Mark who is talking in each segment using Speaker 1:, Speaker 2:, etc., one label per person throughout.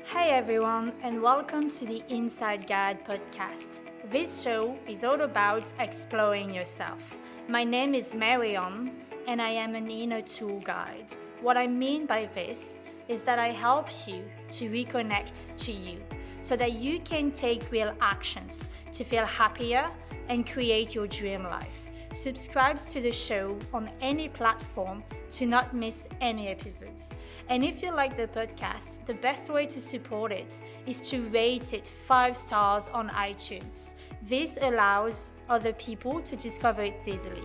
Speaker 1: Hey everyone, and welcome to the Inside Guide podcast. This show is all about exploring yourself. My name is Marion, and I am an inner tool guide. What I mean by this is that I help you to reconnect to you so that you can take real actions to feel happier and create your dream life. Subscribe to the show on any platform to not miss any episodes. And if you like the podcast, the best way to support it is to rate it 5 stars on iTunes. This allows other people to discover it easily.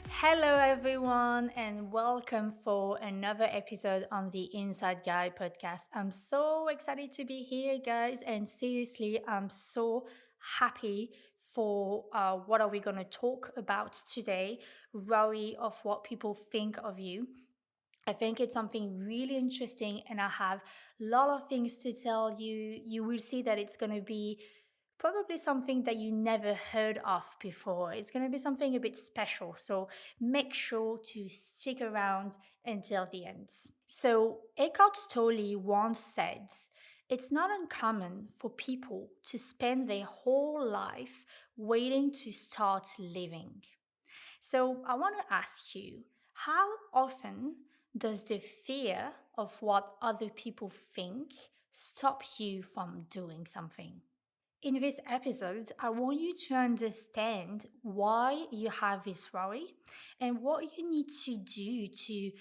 Speaker 1: Hello everyone, and welcome for another episode on the Inside Guide podcast. I'm so excited to be here, guys, and seriously, I'm so happy for what are we going to talk about today, worry of what people think of you. I think it's something really interesting, and I have a lot of things to tell you. You will see that it's going to be probably something that you never heard of before. It's going to be something a bit special. So make sure to stick around until the end. So Eckhart Tolle once said, "It's not uncommon for people to spend their whole life waiting to start living." So I want to ask you, how often does the fear of what other people think stop you from doing something? In this episode, I want you to understand why you have this worry and what you need to do to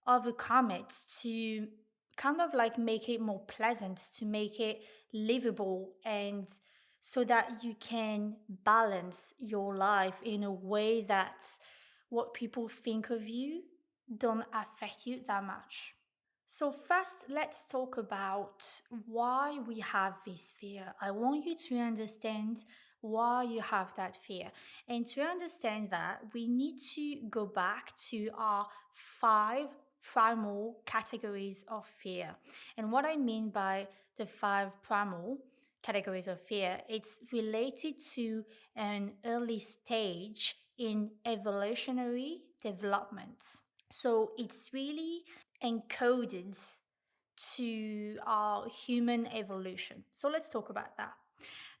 Speaker 1: overcome it, to kind of like make it more pleasant, to make it livable, and so that you can balance your life in a way that what people think of you don't affect you that much. So first, let's talk about why we have this fear. I want you to understand why you have that fear. And to understand that, we need to go back to our 5 primal categories of fear. And what I mean by the 5 primal categories of fear, it's related to an early stage in evolutionary development. So it's really encoded to our human evolution. So let's talk about that.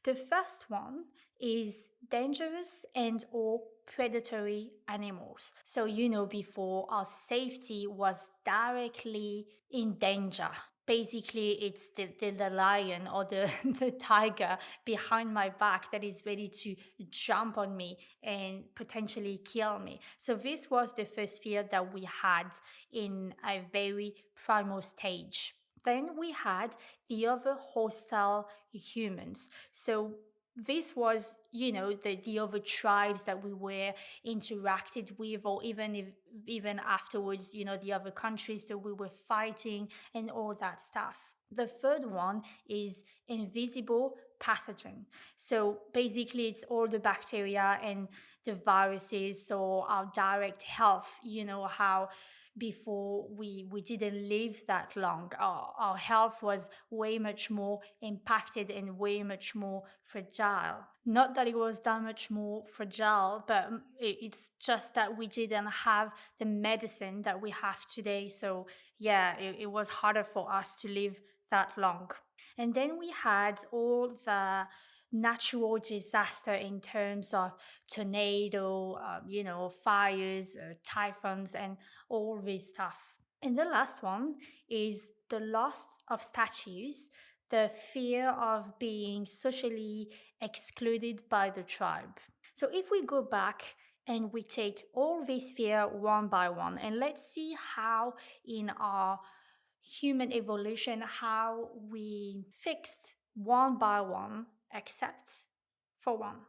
Speaker 1: The first one is dangerous and or predatory animals. So before, our safety was directly in danger. Basically, it's the lion or the tiger behind my back that is ready to jump on me and potentially kill me. So this was the first fear that we had in a very primal stage. Then we had the other hostile humans. So this was, the other tribes that we were interacted with, or even afterwards, the other countries that we were fighting and all that stuff. The third one is invisible pathogen. So basically, it's all the bacteria and the viruses, so our direct health, how before we didn't live that long. Our health was way much more impacted and way much more fragile. Not that it was that much more fragile, but it's just that we didn't have the medicine that we have today. So yeah, it was harder for us to live that long. And then we had all the natural disaster in terms of tornado, fires, typhoons, and all this stuff. And the last one is the loss of status, the fear of being socially excluded by the tribe. So if we go back and we take all these fear one by one, and let's see how in our human evolution, how we fixed one by one, except for one.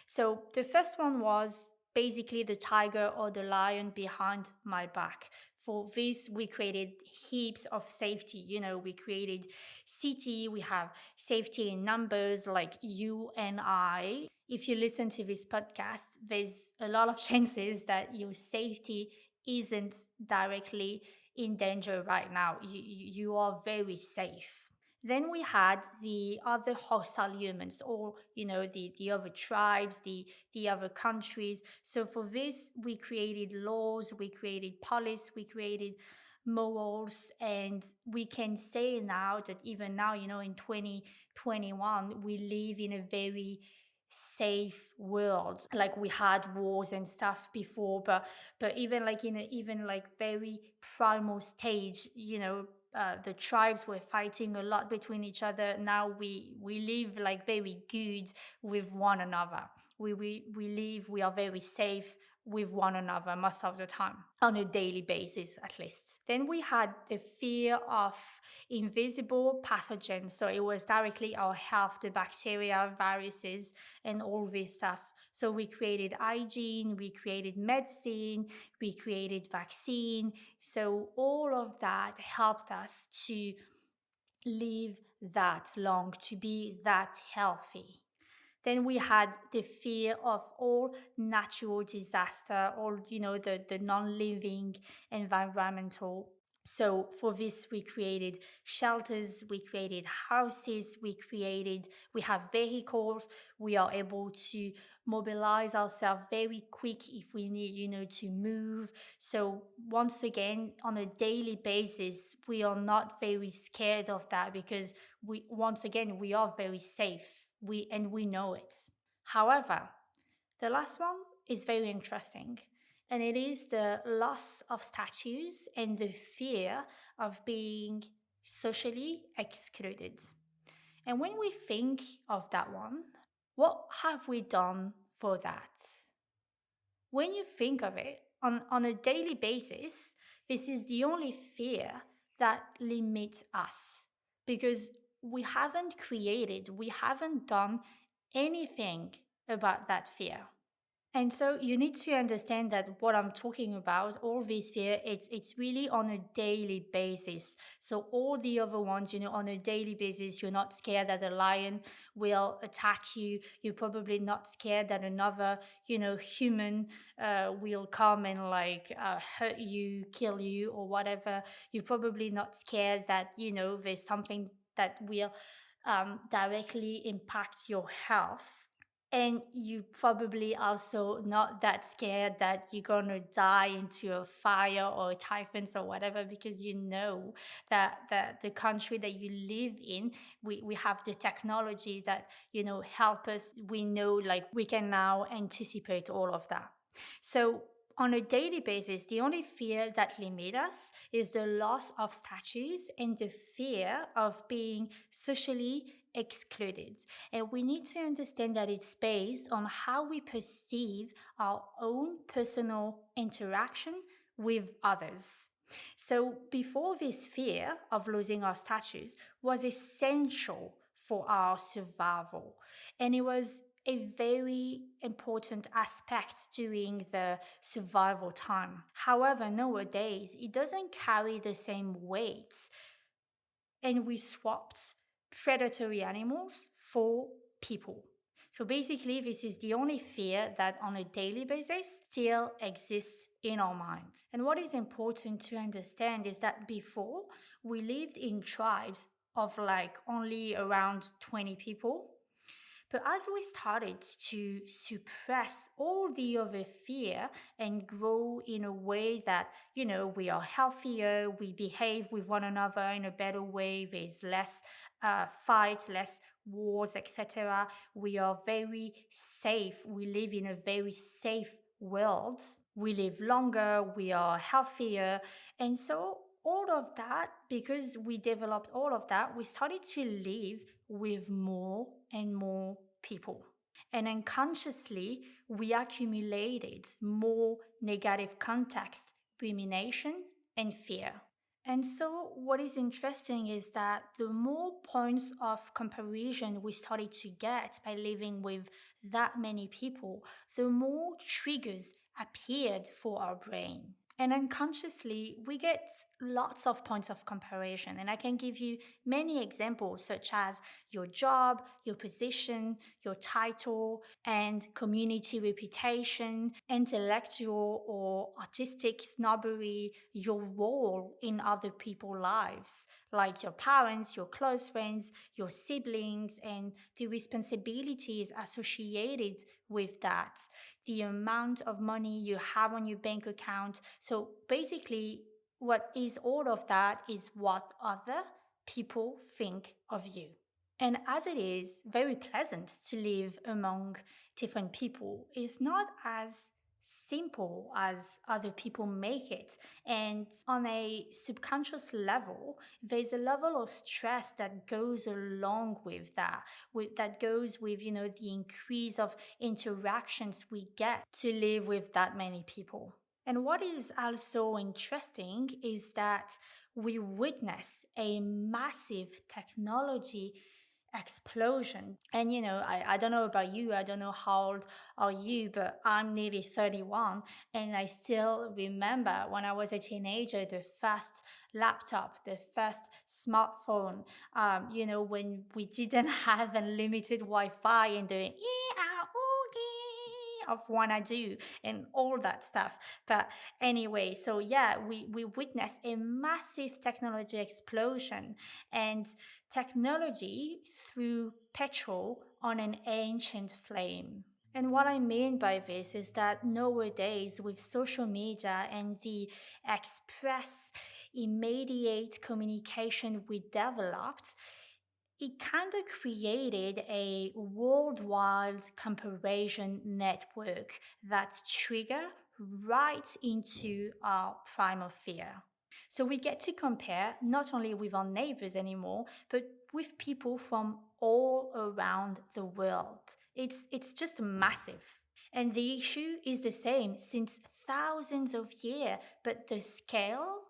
Speaker 1: So the first one was basically the tiger or the lion behind my back. For this, we created heaps of safety. We created city, we have safety in numbers like you and I. If you listen to this podcast, there's a lot of chances that your safety isn't directly in danger right now. You are very safe. Then we had the other hostile humans, or the other tribes, the other countries. So for this, we created laws, we created police, we created morals, and we can say now that even now, in 2021, we live in a very safe world. Like, we had wars and stuff before, but even like in a even like very primal stage, the tribes were fighting a lot between each other. Now we live like very good with one another. We are very safe with one another most of the time, on a daily basis at least. Then we had the fear of invisible pathogens. So it was directly our health, the bacteria, viruses, and all this stuff. So we created hygiene, we created medicine, we created vaccine. So all of that helped us to live that long, to be that healthy. Then we had the fear of all natural disaster, all the non-living environmental. So for this, we created shelters, we created houses, we have vehicles. We are able to mobilize ourselves very quick if we need, to move. So once again, on a daily basis, we are not very scared of that, because once again, we are very safe. We know it. However, the last one is very interesting, and it is the loss of status and the fear of being socially excluded. And when we think of that one, what have we done for that? When you think of it on a daily basis, this is the only fear that limits us, because we haven't done anything about that fear. And so you need to understand that what I'm talking about, all this fear, it's really on a daily basis. So all the other ones, on a daily basis, you're not scared that a lion will attack you. You're probably not scared that another, human will come and hurt you, kill you, or whatever. You're probably not scared that, there's something that will directly impact your health. And you probably also not that scared that you're gonna die into a fire or a typhon or whatever, because you know that the country that you live in, we have the technology that help us. We know, like, we can now anticipate all of that. So on a daily basis, the only fear that limits us is the loss of status and the fear of being socially excluded. And we need to understand that it's based on how we perceive our own personal interaction with others. So before, this fear of losing our status was essential for our survival. And it was a very important aspect during the survival time. However, nowadays, it doesn't carry the same weight, and we swapped predatory animals for people. So basically, this is the only fear that on a daily basis still exists in our minds. And what is important to understand is that before, we lived in tribes of like only around 20 people. But as we started to suppress all the other fear and grow in a way that, we are healthier, we behave with one another in a better way, there's less fight, less wars, etc. We are very safe. We live in a very safe world. We live longer, we are healthier. And so all of that, because we developed all of that, we started to live with more and more people. And unconsciously, we accumulated more negative context, rumination, and fear. And so, what is interesting is that the more points of comparison we started to get by living with that many people, the more triggers appeared for our brain. And unconsciously, we get lots of points of comparison. And I can give you many examples, such as your job, your position, your title, and community reputation, intellectual or artistic snobbery, your role in other people's lives, like your parents, your close friends, your siblings, and the responsibilities associated with that, the amount of money you have on your bank account. So basically, what is all of that is what other people think of you. And as it is very pleasant to live among different people, it's not as simple as other people make it. And on a subconscious level, there's a level of stress that goes along with that, that goes with, the increase of interactions we get to live with that many people. And what is also interesting is that we witness a massive technology explosion. And I don't know about you, I don't know how old are you, but I'm nearly 31, and I still remember when I was a teenager, the first laptop, the first smartphone, when we didn't have unlimited Wi-Fi and the of wanna do and all that stuff. But anyway, so yeah, we witnessed a massive technology explosion, and technology threw petrol on an ancient flame. And what I mean by this is that nowadays, with social media and the express, immediate communication we developed, it kind of created a worldwide comparison network that trigger right into our primal fear. So we get to compare not only with our neighbors anymore, but with people from all around the world. It's just massive. And the issue is the same since thousands of years, but the scale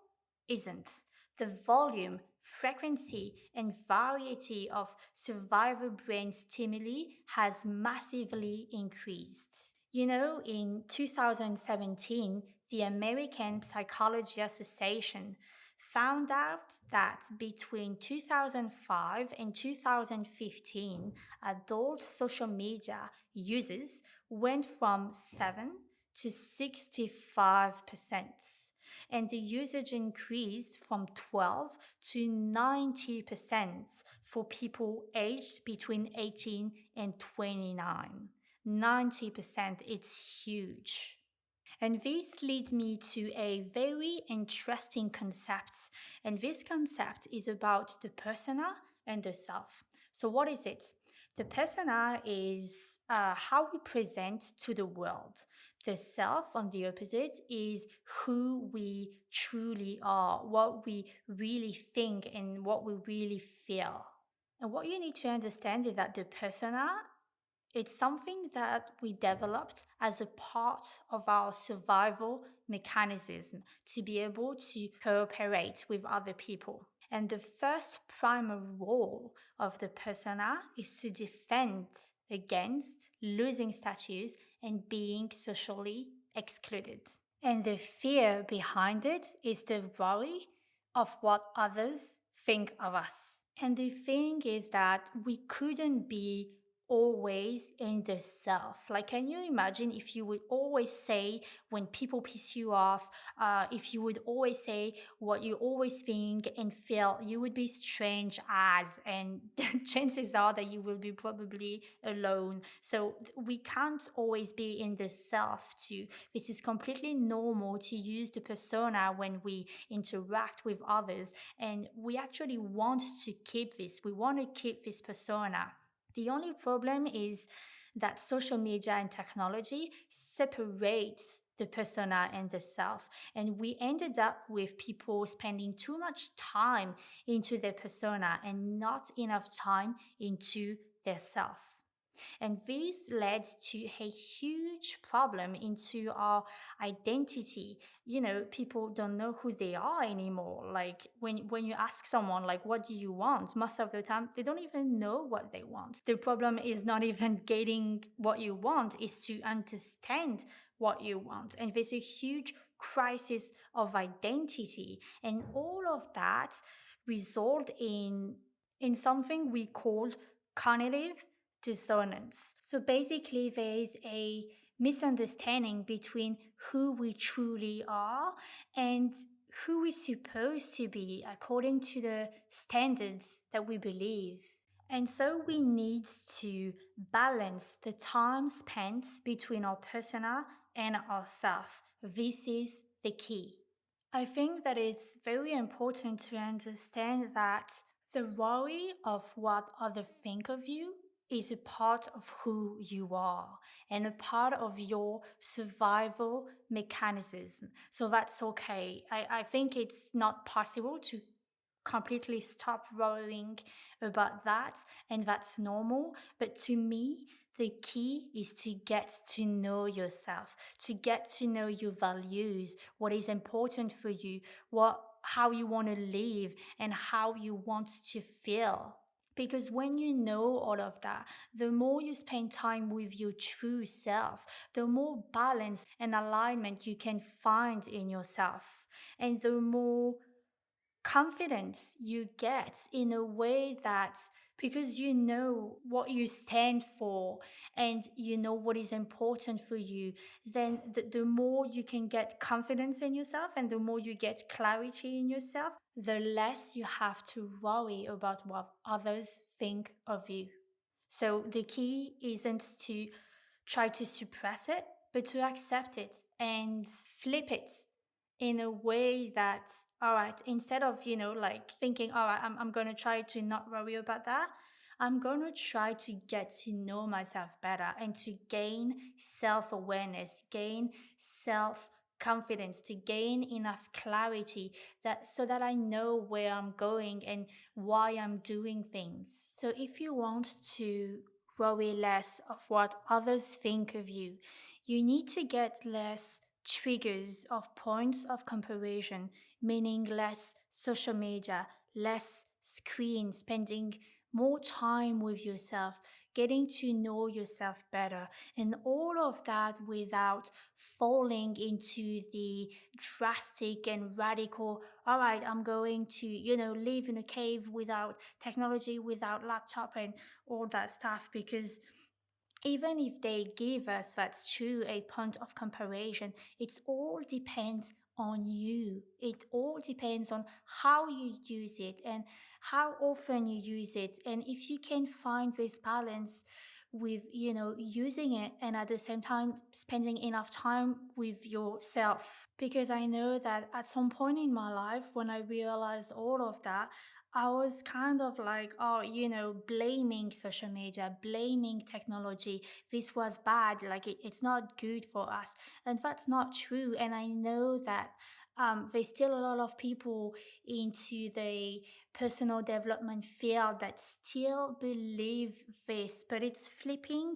Speaker 1: isn't. The volume, frequency, and variety of survivor brain stimuli has massively increased. In 2017, the American Psychology Association found out that between 2005 and 2015, adult social media users went from 7 to 65%, and the usage increased from 12 to 90% for people aged between 18 and 29. 90%, it's huge. And this leads me to a very interesting concept. And this concept is about the persona and the self. So, what is it? The persona is how we present to the world. The self, on the opposite, is who we truly are, what we really think, and what we really feel. And what you need to understand is that the persona, it's something that we developed as a part of our survival mechanism to be able to cooperate with other people. And the first primal role of the persona is to defend against losing status and being socially excluded. And the fear behind it is the worry of what others think of us. And the thing is that we couldn't be always in the self. Like, can you imagine if you would always say when people piss you off, if you would always say what you always think and feel, you would be strange as, and chances are that you will be probably alone. So we can't always be in the self too. This is completely normal to use the persona when we interact with others, and we actually want to keep this. We want to keep this persona. The only problem is that social media and technology separates the persona and the self, and we ended up with people spending too much time into their persona and not enough time into their self. And this led to a huge problem into our identity. People don't know who they are anymore. Like when you ask someone, like, what do you want? Most of the time, they don't even know what they want. The problem is not even getting what you want, is to understand what you want. And there's a huge crisis of identity, and all of that result in something we call cognitive dissonance. So basically, there is a misunderstanding between who we truly are and who we're supposed to be according to the standards that we believe. And so we need to balance the time spent between our persona and ourself. This is the key. I think that it's very important to understand that the worry of what others think of you is a part of who you are and a part of your survival mechanism. So that's okay. I think it's not possible to completely stop worrying about that, and that's normal. But to me, the key is to get to know yourself, to get to know your values, what is important for you, how you want to live, and how you want to feel. Because when you know all of that, the more you spend time with your true self, the more balance and alignment you can find in yourself. And the more confidence you get in a way that, because you know what you stand for and you know what is important for you, then the more you can get confidence in yourself and the more you get clarity in yourself, the less you have to worry about what others think of you. So the key isn't to try to suppress it, but to accept it and flip it in a way that, all right, instead of, like thinking, all right, I'm going to try to not worry about that. I'm going to try to get to know myself better and to gain self awareness, gain self confidence, to gain enough clarity that so that I know where I'm going and why I'm doing things. So if you want to worry less of what others think of you, you need to get less triggers of points of comparison, meaning less social media, less screen, spending more time with yourself, getting to know yourself better, and all of that without falling into the drastic and radical, all right, I'm going to, live in a cave without technology, without laptop and all that stuff. Because even if they give us, that's true, a point of comparison, it all depends on you. It all depends on how you use it and how often you use it. And if you can find this balance with, using it and at the same time spending enough time with yourself. Because I know that at some point in my life, when I realized all of that, I was kind of like, oh, blaming social media, blaming technology. This was bad. Like, it's not good for us. And that's not true. And I know that there's still a lot of people into the personal development field that still believe this, but it's flipping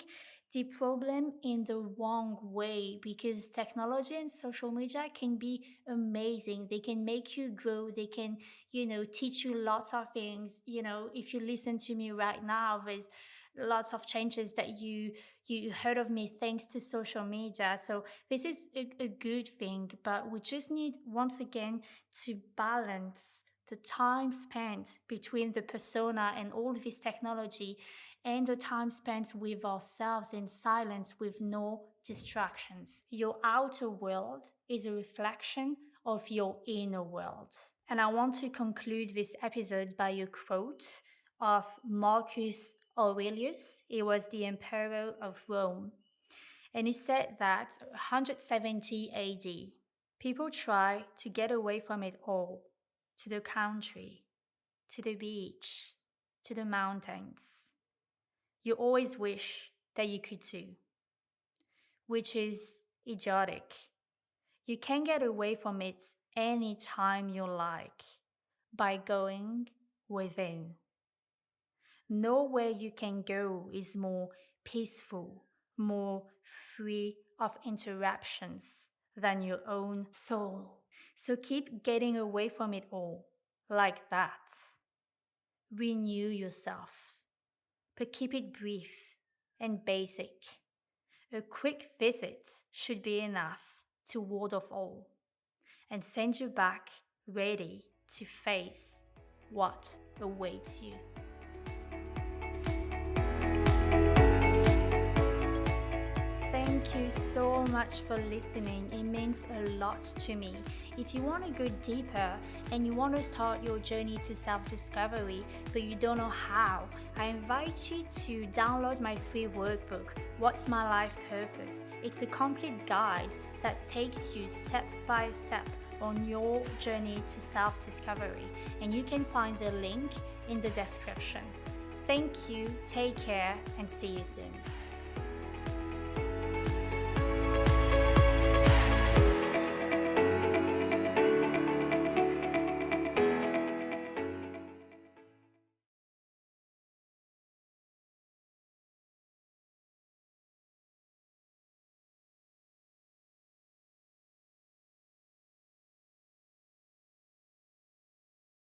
Speaker 1: the problem in the wrong way, because technology and social media can be amazing. They can make you grow. They can, teach you lots of things. If you listen to me right now, there's lots of changes that you heard of me thanks to social media. So this is a good thing, but we just need, once again, to balance the time spent between the persona and all this technology and the time spent with ourselves in silence with no distractions. Your outer world is a reflection of your inner world. And I want to conclude this episode by a quote of Marcus Aurelius. He was the emperor of Rome. And he said that 170 AD, people try to get away from it all, to the country, to the beach, to the mountains. You always wish that you could too, which is idiotic. You can get away from it anytime you like by going within. Nowhere you can go is more peaceful, more free of interruptions than your own soul. So keep getting away from it all like that. Renew yourself, but keep it brief and basic. A quick visit should be enough to ward off all. and send you back ready to face what awaits you. Thank you so much for listening. It means a lot to me. If you want to go deeper and you want to start your journey to self-discovery, but you don't know how, I invite you to download my free workbook, What's My Life Purpose? It's a complete guide that takes you step by step on your journey to self-discovery, and you can find the link in the description. Thank you, take care, and see you soon.